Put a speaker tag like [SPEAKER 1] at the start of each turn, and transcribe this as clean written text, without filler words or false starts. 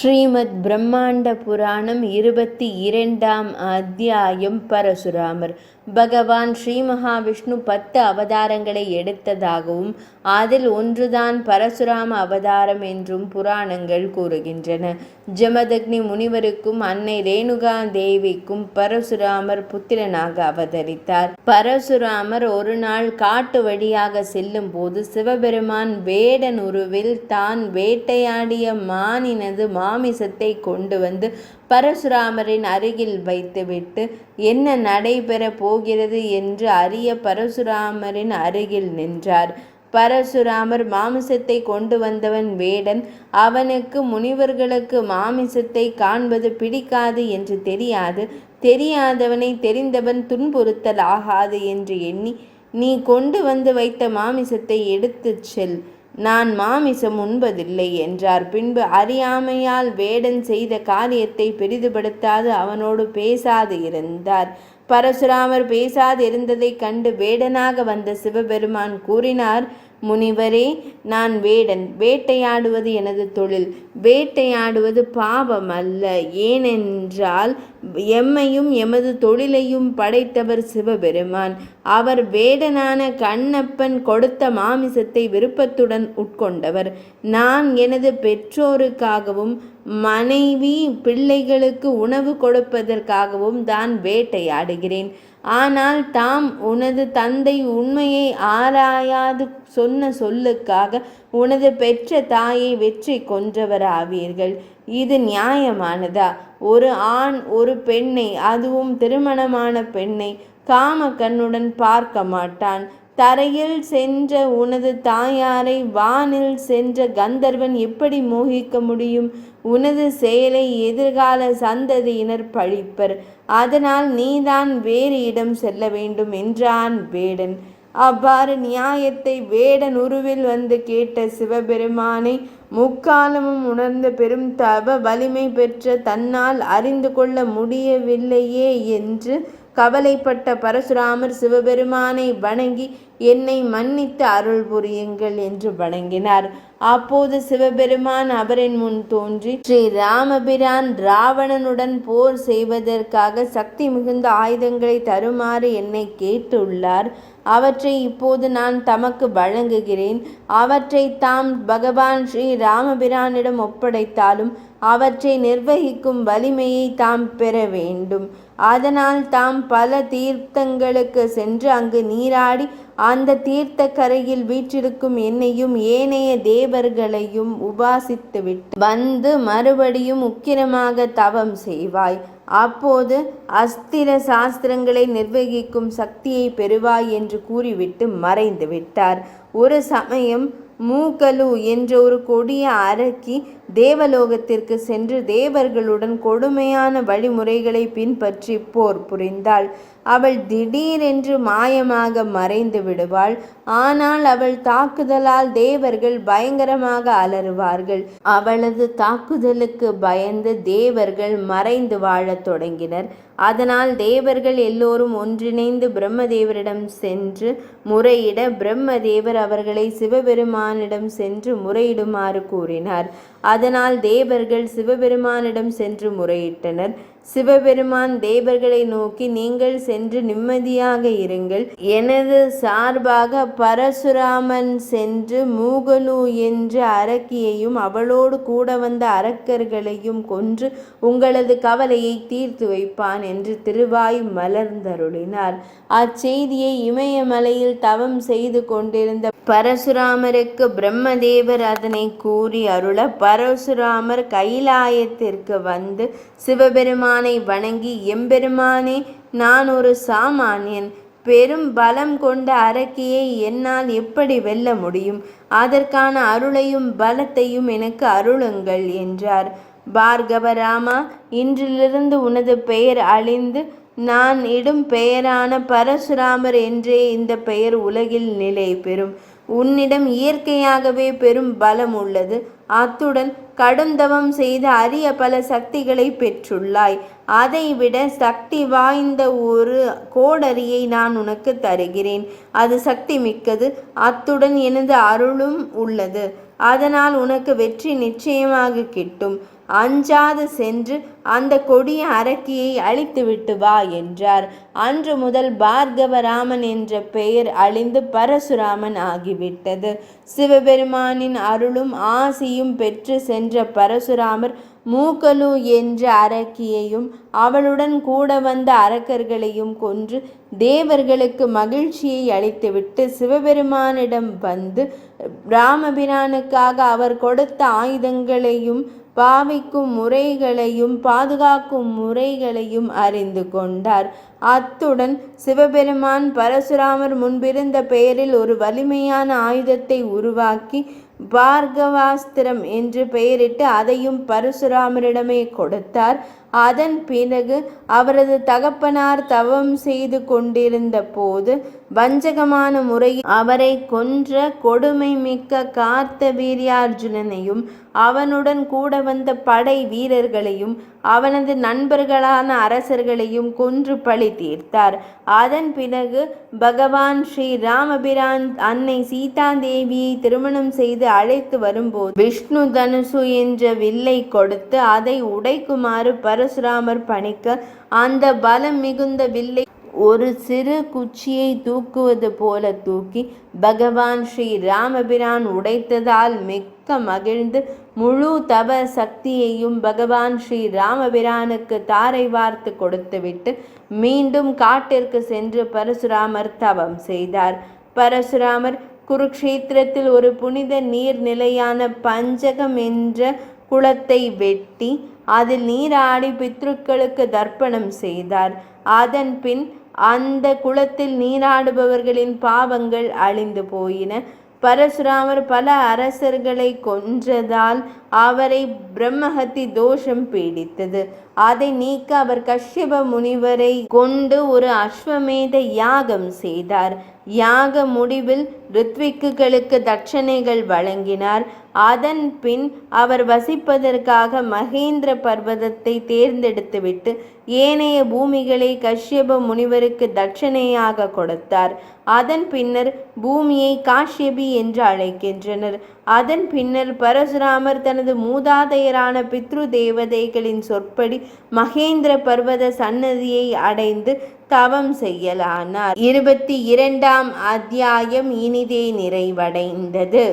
[SPEAKER 1] ஸ்ரீமத் பிரம்மாண்ட புராணம் 22ஆம் அத்தியாயம். பரசுராமர். பகவான் ஸ்ரீ மகாவிஷ்ணு 10 அவதாரங்களை எடுத்ததாகவும் அதில் ஒன்றுதான் பரசுராம அவதாரம் என்றும் புராணங்கள் கூறுகின்றன. ஜமதக்னி முனிவருக்கும் அன்னை ரேணுகா தேவிக்கும் பரசுராமர் புத்திரனாக அவதரித்தார். பரசுராமர் ஒரு நாள் காட்டு வழியாக செல்லும் போது சிவபெருமான் வேடன் உருவில் தான் வேட்டையாடிய மானினது மாமிசத்தை கொண்டு வந்து பரசுராமரின் அருகில் வைத்துவிட்டு என்ன நடைபெறப் போகிறது என்று அறிய பரசுராமரின் அருகில் நின்றார். பரசுராமர் மாமிசத்தை கொண்டு வந்தவன் வேடன். அவனுக்கு முனிவர்களுக்கு மாமிசத்தை காண்பது பிடிக்காது என்று தெரியாதவனை தெரிந்தவன் துன்புறுத்தல் ஆகாது என்று எண்ணி, நீ கொண்டு வந்து வைத்த மாமிசத்தை எடுத்துச் செல், நான் மாமிசம் உண்பதில்லை என்றார். பின்பு அறியாமையால் வேடன் செய்த காரியத்தை பெரிதுபடுத்தாது அவனோடு பேசாது இருந்தார். பரசுராமர் பேசாது இருந்ததைக் கண்டு வேடனாக வந்த சிவபெருமான் கூறினார், முனிவரே, நான் வேடன். வேட்டையாடுவது எனது தொழில். வேட்டையாடுவது பாவம் அல்ல. ஏனென்றால் எம்மையும் எமது தொழிலையும் படைத்தவர் சிவபெருமான். அவர் வேடனான கண்ணப்பன் கொடுத்த மாமிசத்தை விருப்பத்துடன் உட்கொண்டவர். நான் எனது பெற்றோருக்காகவும் மனைவி பிள்ளைகளுக்கு உணவு கொடுப்பதற்காகவும் தான் வேட்டையாடுகிறேன். ஆனால் தாம் உனது தந்தை உண்மையை ஆராயாது சொன்ன சொல்லுக்காக உனது பெற்ற தாயை வெற்றி கொன்றவராவீர்கள். இது நியாயமானதா? ஒரு ஆண் ஒரு பெண்ணை, அதுவும் திருமணமான பெண்ணை, காம கண்ணுடன் பார்க்க மாட்டான். தரையில் சென்ற உனது தாயாரை வானில் சென்ற கந்தர்வன் எப்படி மோகிக்க முடியும்? உனது செயலை எதிர்கால சந்ததியினர் பழிப்பர். அதனால் நீதான் வேறு இடம் செல்ல வேண்டும் என்றான் வேடன். அவ்வாறு நியாயத்தை வேடன் உருவில் வந்து கேட்ட சிவபெருமானை முக்காலமும் உணர்ந்த பெரும் தவ வலிமை பெற்ற தன்னால் அறிந்து கொள்ள முடியவில்லையே என்று கவலைப்பட்ட பரசுராமர் சிவபெருமானை வணங்கி, என்னை மன்னித்து அருள் புரியுங்கள் என்று வணங்கினார். அப்போது சிவபெருமான் அவரின் முன் தோன்றி, ஸ்ரீ ராமபிரான் ராவணனுடன் போர் செய்வதற்காக சக்தி மிகுந்த ஆயுதங்களை தருமாறு என்னை கேட்டுள்ளார். அவற்றை இப்போது நான் தமக்கு வழங்குகிறேன். அவற்றை தாம் பகவான் ஸ்ரீ ராமபிரானிடம் ஒப்படைத்தாலும் அவற்றை நிர்வகிக்கும் வலிமையை தாம் பெற வேண்டும். அதனால் தாம் பல தீர்த்தங்களுக்கு சென்று அங்கு நீராடி அந்த தீர்த்த கரையில் வீற்றிருக்கும் என்னையும் ஏனைய தேவர்களையும் உபாசித்துவிட்டு வந்து மறுபடியும் உக்கிரமாக தவம் செய்வாய். அப்போது அஸ்திர சாஸ்திரங்களை நிர்வகிக்கும் சக்தியை பெறுவாய் என்று கூறிவிட்டு மறைந்து விட்டார். ஒரு சமயம் மூகலு என்ற ஒரு கொடிய அரக்கி தேவலோகத்திற்கு சென்று தேவர்களுடன் கொடுமையான வழிமுறைகளை பின்பற்றி போர் புரிந்தாள். அவள் திடீரென்று மாயமாக மறைந்து விடுவாள். ஆனால் அவள் தாக்குதலால் தேவர்கள் பயங்கரமாக அலறுவார்கள். அவளது தாக்குதலுக்கு பயந்து தேவர்கள் மறைந்து வாழத் தொடங்கினர். அதனால் தேவர்கள் எல்லோரும் ஒன்றிணைந்து பிரம்மதேவரிடம் சென்று முறையிட, பிரம்மதேவர் அவர்களை சிவபெருமானிடம் சென்று முறையிடுமாறு கூறினார். அதனால் தேவர்கள் சிவபெருமானிடம் சென்று முறையிட்டனர். சிவபெருமான் தேவர்களை நோக்கி, நீங்கள் சென்று நிம்மதியாக இருங்கள். எனது சார்பாக பரசுராமன் சென்று மூகலு என்ற அரக்கியையும் அவளோடு கூட வந்த அரக்கர்களையும் கொன்று உங்களது கவலையை தீர்த்து வைப்பான் என்று திருவாய் மலர்ந்தருளினார். அச்செய்தியை இமயமலையில் தவம் செய்து கொண்டிருந்த பரசுராமருக்கு பிரம்மதேவர் அதனை கூறி அருள, பரசுராமர் கைலாயத்திற்கு வந்து சிவபெருமானை வணங்கி, எம்பெருமானே, நான் ஒரு சாமானியன். பெரும் பலம் கொண்ட அரக்கியை என்னால் எப்படி வெல்ல முடியும்? அதற்கான அருளையும் பலத்தையும் எனக்கு அருளுங்கள் என்றார். பார்கவராமா, இன்றிலிருந்து உனது பெயர் அழிந்து நான் இடும் பெயரான பரசுராமர் என்றே இந்த பெயர் உலகில் நிலை பெறும். உன்னிடம் இயற்கையாகவே பெரும் பலம் உள்ளது. அத்துடன் கடுந்தவம் செய்து அரிய பல சக்திகளை பெற்றுள்ளாய். அதைவிட சக்தி வாய்ந்த ஒரு கோடரியை நான் உனக்கு தருகிறேன். அது சக்தி மிக்கது. அத்துடன் எனது அருளும் உள்ளது. அதனால் உனக்கு வெற்றி நிச்சயமாக கிட்டும். அஞ்சாது சென்று அந்த கொடிய அரக்கியை அழித்துவிட்டு வா என்றார். அன்று முதல் பார்கவராமன் என்ற பெயர் அழிந்து பரசுராமன் ஆகிவிட்டது. சிவபெருமானின் அருளும் ஆசியும் பெற்று சென்ற பரசுராமர் மூக்கலு என்ற அரக்கியையும் அவளுடன் கூட வந்த அரக்கர்களையும் கொன்று தேவர்களுக்கு மகிழ்ச்சியை அளித்துவிட்டு சிவபெருமானிடம் வந்து ராமபிரானுக்காக அவர் கொடுத்த ஆயுதங்களையும் பாவிக்கும் முறைகளையும் பாதுகாக்கும் முறைகளையும் அறிந்து கொண்டார். அத்துடன் சிவபெருமான் பரசுராமர் முன்பிருந்த பெயரில் ஒரு வலிமையான ஆயுதத்தை உருவாக்கி பார்கவாஸ்திரம் என்று பெயரிட்டு அதையும் பரசுராமரிடமே கொடுத்தார். அதன் பிறகு அவரது தகப்பனார் தவம் செய்து கொண்டிருந்த போது வஞ்சகமான முறையில் அவரை கொன்ற கொடுமை மிக்க கார்த்தவீர்யார்ஜுனனையும் அவனுடன் கூட வந்த படை வீரர்களையும் அவனது நண்பர்களான அரசர்களையும் கொன்று பழி தீர்த்தார். அதன் பிறகு பகவான் ஸ்ரீ ராமபிரான் அன்னை சீதா தேவியை திருமணம் செய்து அழைத்து வரும்போது விஷ்ணு தனுசு என்ற வில்லை கொடுத்து அதை உடைக்குமாறு பரசுராமர் பணிக்க அந்த பலம் மிகுந்த வில்லை ஒரு சிறு குச்சியை தூக்குவது போல தூக்கி பகவான் ஸ்ரீ ராமபிரான் உடைத்ததால் மிக்க மகிழ்ந்து முழு தவ சக்தியையும் பகவான் ஸ்ரீ ராமபிரானுக்கு தாரை வார்த்து கொடுத்துவிட்டு மீண்டும் காட்டிற்கு சென்று பரசுராமர் தவம் செய்தார். பரசுராமர் குருக்ஷேத்திரத்தில் ஒரு புனித நீர்நிலையான பஞ்சகம் என்ற குளத்தை வெட்டி அதில் நீராடி பித்ருக்களுக்கு தர்ப்பணம் செய்தார். அதன் பின் அந்த குளத்தில் நீராடுபவர்களின் பாவங்கள் அழிந்து போயின. பரசுராமர் பல அரசர்களை கொன்றதால் அவரை பிரம்மஹத்தி தோஷம் பீடித்தது. அதை நீக்க அவர் கஷ்யப முனிவரை கொண்டு ஒரு அஸ்வமேத யாகம் செய்தார். யாக முடிவில் ரித்விக்குகளுக்கு தட்சணைகள் வழங்கினார். அதன் பின் அவர் வசிப்பதற்காக மகேந்திர பர்வதத்தை தேர்ந்தெடுத்துவிட்டு ஏனைய பூமிகளை கஷ்யப முனிவருக்கு தட்சணையாக கொடுத்தார். அதன் பின்னர் பூமியை காஷ்யபி என்று அழைக்கின்றனர். அதன் பின்னர் பரசுராமர் தனது மூதாதையரான பித்ரு தேவதைகளின் சொற்படி மகேந்திர பர்வத சன்னதியை அடைந்து தவம் செய்யலானார். 22ஆம் அத்தியாயம் இனிதே நிறைவடைந்தது.